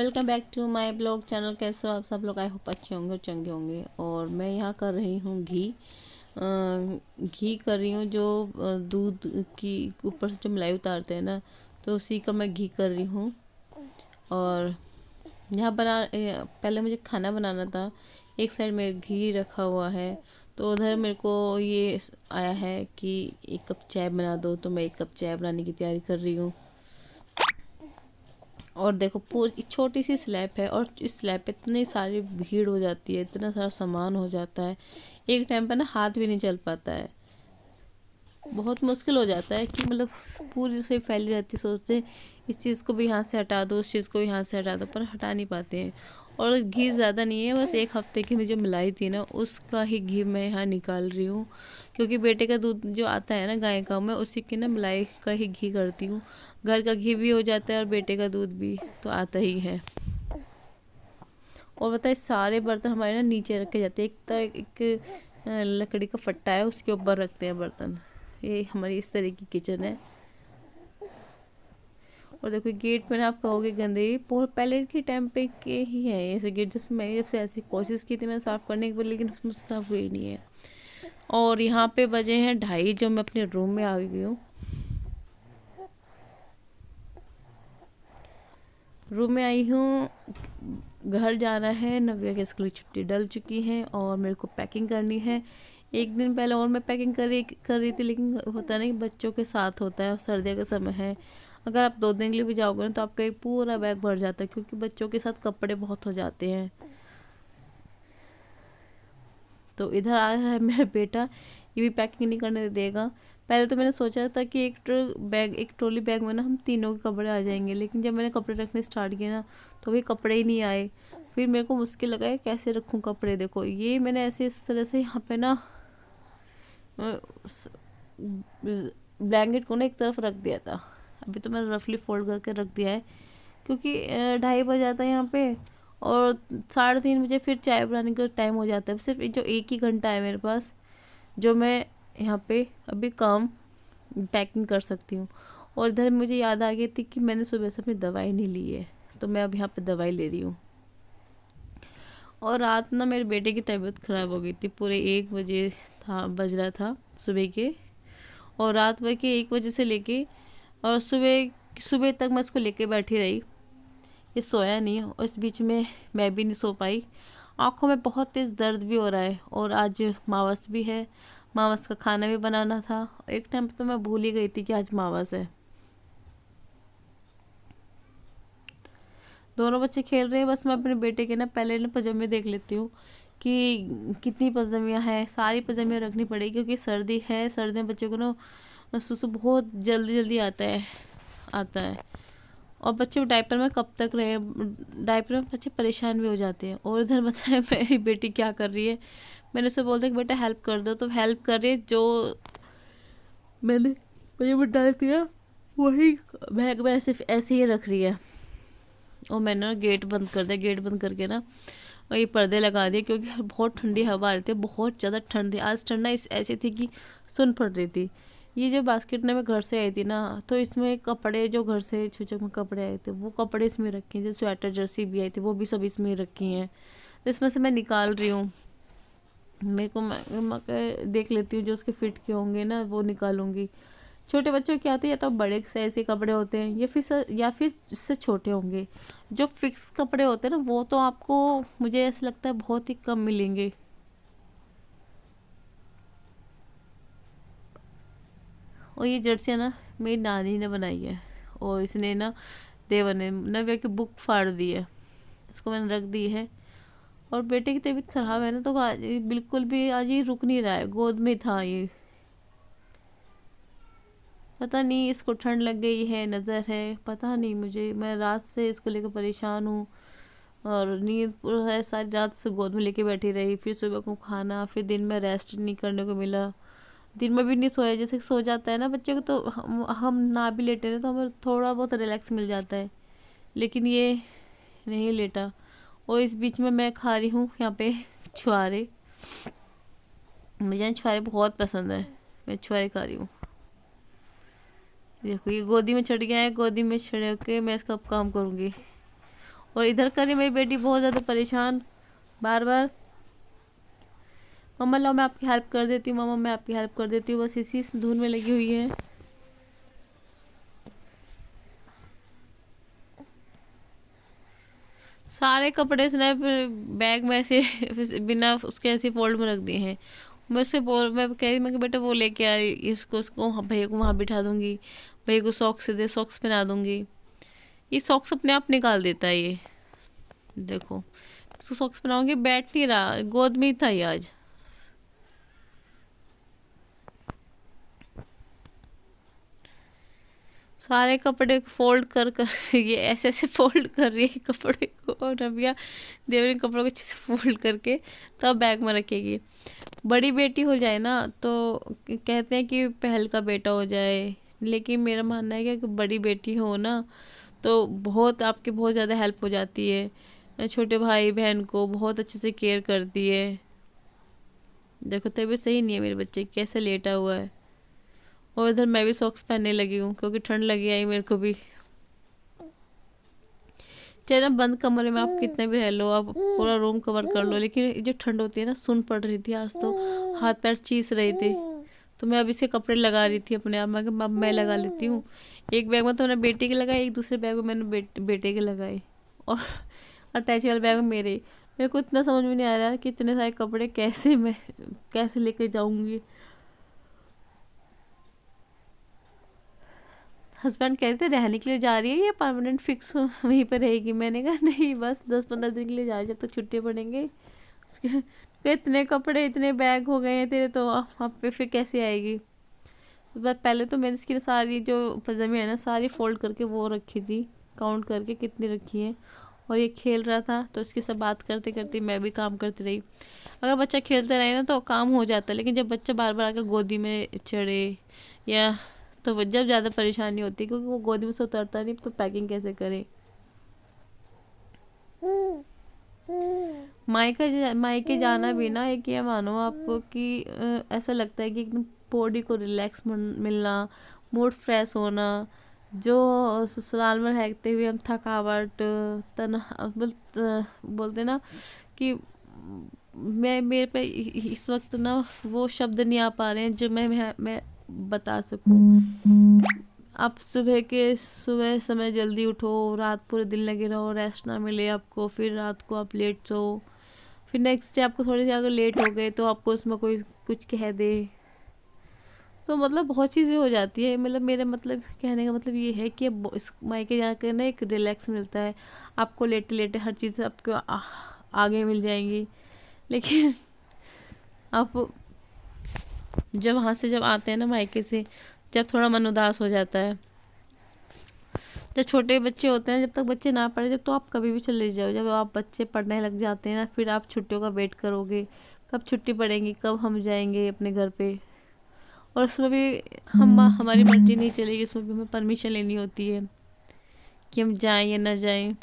Welcome back to my blog channel. कैसे हो आप सब लोग? आई होप अच्छे होंगे और चंगे होंगे। और मैं यहाँ कर रही हूँ घी कर रही हूँ, जो दूध की ऊपर से जो मलाई उतारते हैं ना, तो उसी का मैं घी कर रही हूँ। और यहाँ पहले मुझे खाना बनाना था। एक साइड में घी रखा हुआ है, तो उधर मेरे को ये आया है कि 1 कप चाय बना दो, तो मैं 1 कप चाय बनाने की तैयारी कर रही हूँ। और देखो पूरी छोटी सी स्लैब है, और इस स्लैब पे इतनी सारी भीड़ हो जाती है, इतना सारा सामान हो जाता है, एक टाइम पे ना हाथ भी नहीं चल पाता है। बहुत मुश्किल हो जाता है कि मतलब पूरी रसोई फैली रहती है, सोचते इस चीज़ को भी यहाँ से हटा दो, उस चीज़ को भी यहाँ से हटा दो, पर हटा नहीं पाते हैं। और घी ज़्यादा नहीं है, बस 1 हफ्ते की जो मलाई थी ना, उसका ही घी मैं यहाँ निकाल रही हूँ। क्योंकि बेटे का दूध जो आता है ना गाय का, मैं उसी की ना मलाई का ही घी करती हूँ। घर का घी भी हो जाता है और बेटे का दूध भी तो आता ही है। और बताए सारे बर्तन हमारे ना नीचे रखे जाते हैं। एक लकड़ी का फट्टा है, उसके ऊपर रखते हैं बर्तन। ये हमारी इस तरह की किचन है। और देखो गेट पे ना आप कहोगे गंदे, पहले के टाइम पे के ही है ऐसे गेट। जब से ऐसी कोशिश की थी मैं साफ़ करने की, लेकिन उसमें साफ हुई नहीं है। और यहाँ पे बजे हैं 2:30, जो मैं अपने रूम में आ गई हूँ। रूम में आई हूँ, घर जाना है। नव्या के स्कूल की छुट्टी डल चुकी है और मेरे को पैकिंग करनी है। एक दिन पहले और मैं पैकिंग कर रही थी, लेकिन होता नहीं, बच्चों के साथ होता है और सर्दियों का समय है। अगर आप 2 दिन के लिए भी जाओगे ना, तो आपका एक पूरा बैग भर जाता है, क्योंकि बच्चों के साथ कपड़े बहुत हो जाते हैं। तो इधर आया है मेरा बेटा, ये भी पैकिंग नहीं करने देगा। पहले तो मैंने सोचा था कि एक ट्रॉली बैग में ना हम तीनों के कपड़े आ जाएंगे, लेकिन जब मैंने कपड़े रखने स्टार्ट किए ना, तो भी कपड़े ही नहीं आए। फिर मेरे को मुश्किल लगा है कैसे रखूँ कपड़े। देखो ये मैंने ऐसे इस तरह से यहाँ पे ना ब्लैंकेट को ना एक तरफ रख दिया था। अभी तो मैंने रफली फोल्ड करके रख दिया है, क्योंकि 2:30 बज जाता है यहाँ पे, और 3:30 बजे फिर चाय बनाने का टाइम हो जाता है। सिर्फ जो 1 ही घंटा है मेरे पास, जो मैं यहाँ पे अभी काम पैकिंग कर सकती हूँ। और इधर मुझे याद आ गई थी कि मैंने सुबह से अपनी दवाई नहीं ली है, तो मैं अब यहाँ पे दवाई ले रही हूँ। और रात ना मेरे बेटे की तबीयत ख़राब हो गई थी। पूरे 1 बजे बज रहा था सुबह के, और रात भर के 1 बजे से लेके और सुबह सुबह तक मैं इसको लेके बैठी रही। ये सोया नहीं, और इस बीच में मैं भी नहीं सो पाई। आँखों में बहुत तेज़ दर्द भी हो रहा है, और आज मावस भी है। मावस का खाना भी बनाना था। एक टाइम तो मैं भूल ही गई थी कि आज मावस है। दोनों बच्चे खेल रहे हैं, बस मैं अपने बेटे के ना पहले ना पजामे देख लेती हूँ कि कितनी पजामियाँ हैं। सारी पजामियाँ रखनी पड़ेगी, क्योंकि सर्दी है। सर्दी में बच्चों को ना सुसु बहुत जल्दी जल्दी आता है। और बच्चे डायपर में कब तक रहे, डायपर में बच्चे परेशान भी हो जाते हैं। और इधर बताए मेरी बेटी क्या कर रही है। मैंने उसे बोलता कि बेटा हेल्प कर दो, तो हेल्प कर रही है। जो मैंने मुझे डाल दिया वही बैग में ऐसे ही रख रही है। और मैंने ना गेट बंद कर दिया। गेट बंद करके ना और ये पर्दे लगा दिए, क्योंकि बहुत ठंडी हवा आ रही थी, बहुत ज़्यादा ठंड थी। आज ठंडा ऐसी थी कि सुन पड़ रही थी। ये जो बास्केट में घर से आई थी ना, तो इसमें कपड़े जो घर से छूचक में कपड़े आए थे, वो कपड़े इसमें रखे हैं। जो स्वेटर जर्सी भी आई थी, वो भी सब इसमें रखी हैं। तो इसमें से मैं निकाल रही हूँ। मेरे को मैं देख लेती हूँ, जो उसके फिट के होंगे ना, वो निकालूंगी। छोटे बच्चों के क्या होते हैं, या तो बड़े साइज के कपड़े होते हैं, या फिर इससे छोटे होंगे। जो फिक्स कपड़े होते हैं ना, वो तो आपको, मुझे ऐसा लगता है, बहुत ही कम मिलेंगे। और ये जर्सी ना मेरी नानी ने बनाई है, और इसने ना देवर ने नव्या की बुक फाड़ दी है, इसको मैंने रख दी है। और बेटे की तबीयत खराब है ना, तो आज बिल्कुल भी आज ये रुक नहीं रहा है। गोद में था ये, पता नहीं इसको ठंड लग गई है, नज़र है, पता नहीं मुझे। मैं रात से इसको लेकर परेशान हूँ, और नींद पूरा है, सारी रात से गोद में लेके बैठी रही। फिर सुबह को खाना, फिर दिन में रेस्ट नहीं करने को मिला। दिन में भी नहीं सोया। जैसे सो जाता है ना बच्चे को, तो हम ना भी लेटे ना, तो हमें थोड़ा बहुत रिलैक्स मिल जाता है, लेकिन ये नहीं लेटा। और इस बीच में मैं खा रही हूँ यहाँ पे छुआरे। मुझे छुआरे बहुत पसंद है, मैं छुआरे खा रही हूँ। देखो ये गोदी में चढ़ गया है, गोदी में चढ़ के मैं इसका काम करूँगी। और इधर करी मेरी बेटी बहुत ज़्यादा परेशान, बार बार मम्मा लाओ मैं आपकी हेल्प कर देती हूँ, मम्मा मैं आपकी हेल्प कर देती हूँ, बस इसी धुन में लगी हुई है। सारे कपड़े इसने बैग में ऐसे बिना उसके ऐसे फोल्ड में रख दिए हैं। मैं उससे बोल मैं कह रही मैं कि बेटा वो लेके आ रही इसको भैया को वहाँ बिठा दूंगी, भैया को सॉक्स से दे, सॉक्स पहना दूंगी। ये सॉक्स अपने आप निकाल देता है ये, देखो इसको सॉक्स पहनाऊंगी, बैठ नहीं रहा, गोद में ही था ये आज। सारे कपड़े फोल्ड कर कर ये ऐसे ऐसे फोल्ड कर रही है कपड़े को, और रबिया देवरी कपड़ों को अच्छे से फोल्ड करके तब बैग में रखेगी। बड़ी बेटी हो जाए ना तो कहते हैं कि पहल का बेटा हो जाए, लेकिन मेरा मानना है कि बड़ी बेटी हो ना तो बहुत आपकी बहुत ज़्यादा हेल्प हो जाती है, छोटे भाई बहन को बहुत अच्छे से केयर करती है। देखो तबीयत सही नहीं है मेरे बच्चे की, कैसे लेटा हुआ है। और इधर मैं भी सॉक्स पहनने लगी हूँ क्योंकि ठंड लगी आई मेरे को भी। चाहे ना बंद कमरे में आप कितने भी रह लो, आप पूरा रूम कवर कर लो, लेकिन जो ठंड होती है ना, सुन पड़ रही थी आज तो, हाथ पैर चीस रहे थे, तो मैं अब इसे कपड़े लगा रही थी अपने आप। मैं लगा लेती हूँ। एक बैग में तो मैंने बेटे के लगाए, एक दूसरे बैग में मैंने बेटे के लगाए, और अटैच वाले बैग में मेरे को इतना समझ में नहीं आ रहा कि इतने सारे कपड़े कैसे लेके जाऊंगी। हस्बैंड कह रहे थे रहने के लिए जा रही है या परमानेंट फिक्स वहीं पर रहेगी। मैंने कहा नहीं, बस 10-15 दिन के लिए जा रही, जब तक छुट्टी पड़ेंगे। उसके इतने कपड़े इतने बैग हो गए हैं तेरे, तो आप पे फिर कैसे आएगी। पहले तो मैंने इसकी सारी जो पजामे है ना सारी फोल्ड करके वो रखी थी, काउंट करके कितनी रखी है। और ये खेल रहा था तो इसके साथ बात करते करते मैं भी काम करती रही। अगर बच्चा खेलते रहे ना तो काम हो जाता है, लेकिन जब बच्चा बार बार आकर गोदी में चढ़े या तो वो जब ज़्यादा परेशानी होती है, क्योंकि वो गोदी में से उतरता नहीं, तो पैकिंग कैसे करे। मायके जाना भी ना एक ये मानो आपको कि ऐसा लगता है कि एकदम बॉडी को रिलैक्स मिलना, मूड फ्रेश होना। जो ससुराल में रहते हुए हम थकावट बोलते ना कि मेरे पे इस वक्त ना वो शब्द नहीं आ पा रहे हैं जो मैं बता सकूं। आप सुबह समय जल्दी उठो, रात पूरे दिन लगे रहो, रेस्ट ना मिले आपको, फिर रात को आप लेट सो, फिर नेक्स्ट डे आपको थोड़ी सी अगर लेट हो गए तो आपको उसमें कोई कुछ कह दे, तो मतलब बहुत चीज़ें हो जाती है। मतलब मेरा मतलब कहने का मतलब ये है कि इस मायके जाकर ना एक रिलैक्स मिलता है आपको, लेटे लेटे हर चीज़ आपको आगे मिल जाएंगी। लेकिन आप जब वहाँ से जब आते हैं ना मायके से, जब थोड़ा मन उदास हो जाता है, जब छोटे बच्चे होते हैं, जब तक बच्चे ना पढ़े जब तो आप कभी भी चले जाओ, जब आप बच्चे पढ़ने लग जाते हैं ना फिर आप छुट्टियों का वेट करोगे, कब छुट्टी पड़ेंगी, कब हम जाएंगे अपने घर पे। और उसमें भी हमारी मर्जी नहीं चलेगी, उसमें भी हमें परमिशन लेनी होती है कि हम जाएं या ना जाएं।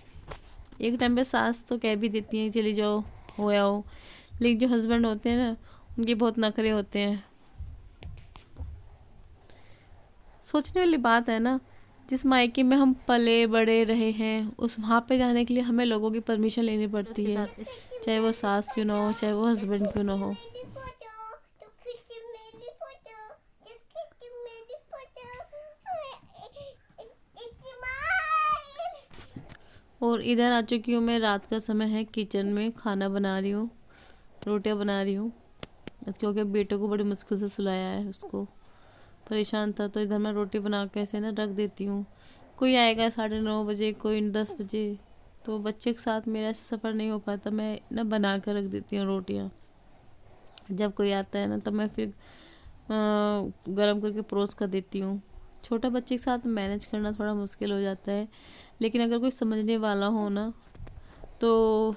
एक टाइम पे सास तो कह भी देती हैं चली जाओ हो आओ, लेकिन जो हस्बैंड होते हैं ना उनके बहुत नखरे होते हैं। सोचने वाली बात है ना, जिस मायके में हम पले बड़े रहे हैं उस वहाँ पे जाने के लिए हमें लोगों की परमिशन लेनी पड़ती है, चाहे वो सास क्यों ना हो, चाहे वो हस्बैंड क्यों ना हो। और इधर आ चुकी हूँ मैं, रात का समय है, किचन में खाना बना रही हूँ, रोटियाँ बना रही हूँ, क्योंकि बेटों को बड़ी मुश्किल से सुलाया है, उसको परेशान था। तो इधर मैं रोटी बना के ऐसे ना रख देती हूँ, कोई आएगा 9:30 बजे, कोई 10 बजे, तो बच्चे के साथ मेरा ऐसा सफ़र नहीं हो पाता, मैं ना बना कर रख देती हूँ रोटियाँ। जब कोई आता है ना तब मैं फिर गरम करके परोस कर देती हूँ। छोटा बच्चे के साथ मैनेज करना थोड़ा मुश्किल हो जाता है, लेकिन अगर कोई समझने वाला हो ना तो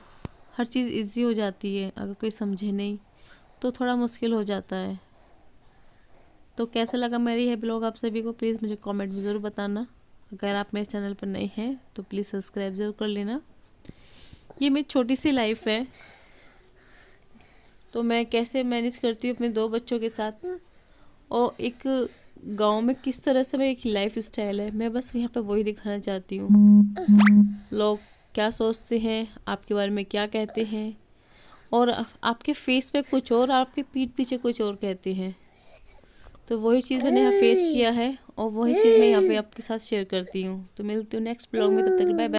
हर चीज़ इजी हो जाती है, अगर कोई समझे नहीं तो थोड़ा मुश्किल हो जाता है। तो कैसा लगा मेरी यह ब्लॉग आप सभी को, प्लीज़ मुझे कमेंट में ज़रूर बताना। अगर आप मेरे चैनल पर नए हैं तो प्लीज़ सब्सक्राइब ज़रूर कर लेना। ये मेरी छोटी सी लाइफ है, तो मैं कैसे मैनेज करती हूँ अपने 2 बच्चों के साथ, और एक गांव में किस तरह से मैं एक लाइफ स्टाइल है, मैं बस यहाँ पे वही दिखाना चाहती हूँ। लोग क्या सोचते हैं, आपके बारे में क्या कहते हैं, और आपके फेस पे कुछ और, आपके पीठ पीछे कुछ और कहते हैं। तो वही चीज़ मैंने यहाँ फेस किया है और वही चीज़ मैं यहाँ पे आपके साथ शेयर करती हूँ। तो मिलती हूँ नेक्स्ट ब्लॉग में, तब तक बाय बाय।